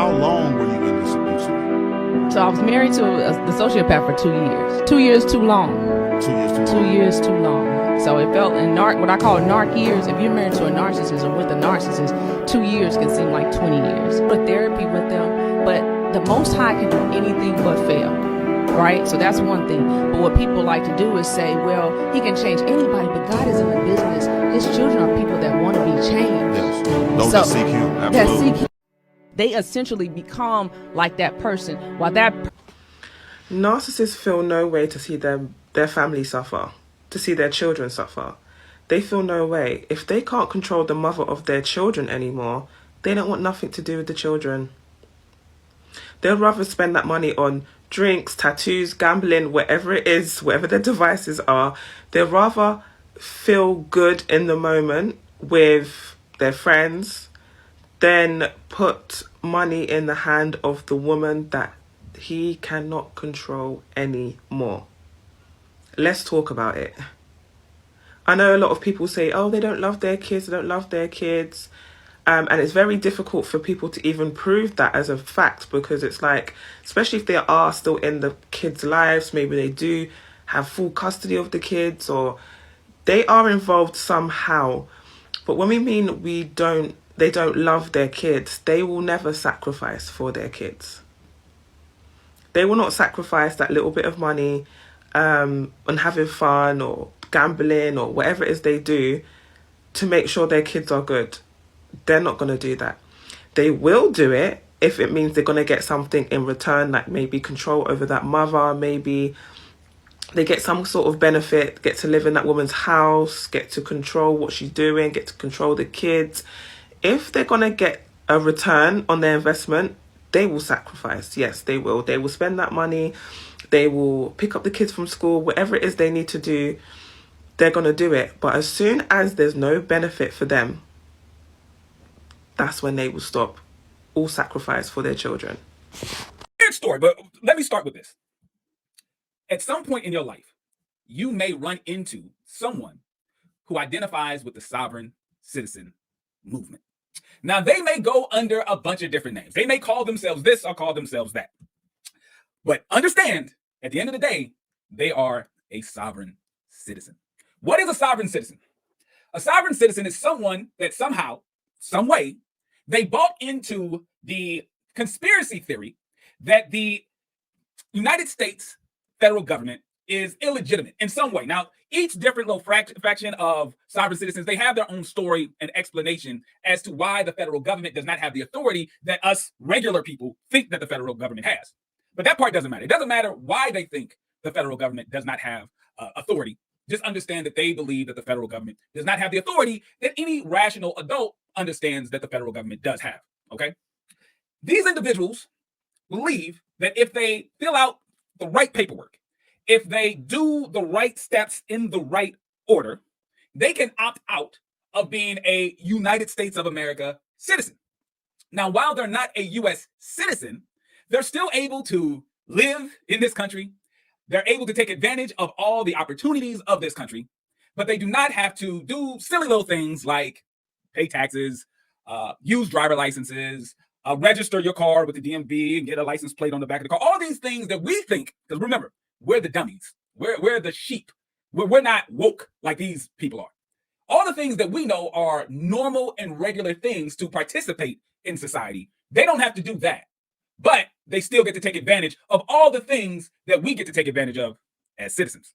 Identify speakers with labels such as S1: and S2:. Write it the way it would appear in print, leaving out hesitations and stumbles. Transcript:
S1: how long were you in this abuse?
S2: So I was married to the sociopath for 2 years. 2 years too long.
S1: 2 years too
S2: 2
S1: long.
S2: years too long. So it felt in what I call narc years. If you're married to a narcissist or with a narcissist, 2 years can seem like 20 years. For therapy with them, but the Most High can do anything but fail, right? So that's one thing. But what people like to do is say, well, he can change anybody, but God is in the business. His children are people that want to be changed.
S1: Yes. Those that seek him.
S2: That
S1: Absolutely.
S2: seek him. They essentially become like that person, while that
S3: Narcissists feel no way to see their family suffer, to see their children suffer. They feel no way. If they can't control the mother of their children anymore, they don't want nothing to do with the children. They'd rather spend that money on drinks, tattoos, gambling, whatever it is, whatever their devices are. They'd rather feel good in the moment with their friends than put money in the hand of the woman that he cannot control anymore. Let's talk about it. I know a lot of people say, oh, they don't love their kids, they don't love their kids. And it's very difficult for people to even prove that as a fact, because it's like, especially if they are still in the kids' lives, maybe they do have full custody of the kids or they are involved somehow. But when we mean they don't love their kids, they will never sacrifice for their kids. They will not sacrifice that little bit of money on having fun or gambling or whatever it is they do to make sure their kids are good. They're not going to do that. They will do it if it means they're going to get something in return, like maybe control over that mother, maybe they get some sort of benefit, get to live in that woman's house, get to control what she's doing, get to control the kids. If they're going to get a return on their investment, they will sacrifice. Yes, they will. They will spend that money. They will pick up the kids from school, whatever it is they need to do, they're going to do it. But as soon as there's no benefit for them, that's when they will stop all sacrifice for their children.
S4: Weird story, but let me start with this. At some point in your life, you may run into someone who identifies with the sovereign citizen movement. Now, they may go under a bunch of different names. They may call themselves this or call themselves that. But understand, at the end of the day, they are a sovereign citizen. What is a sovereign citizen? A sovereign citizen is someone that somehow, some way, they bought into the conspiracy theory that the United States federal government is illegitimate in some way. Now, each different little fraction of sovereign citizens, they have their own story and explanation as to why the federal government does not have the authority that us regular people think that the federal government has. But that part doesn't matter. It doesn't matter why they think the federal government does not have authority. Just understand that they believe that the federal government does not have the authority that any rational adult understands that the federal government does have. Okay? These individuals believe that if they fill out the right paperwork, if they do the right steps in the right order, they can opt out of being a United States of America citizen. Now, while they're not a U.S. citizen, they're still able to live in this country. They're able to take advantage of all the opportunities of this country, but they do not have to do silly little things like pay taxes, use driver licenses, register your car with the DMV and get a license plate on the back of the car. All these things that we think, because remember, we're the dummies. We're the sheep. We're not woke like these people are. All the things that we know are normal and regular things to participate in society. They don't have to do that, but they still get to take advantage of all the things that we get to take advantage of as citizens.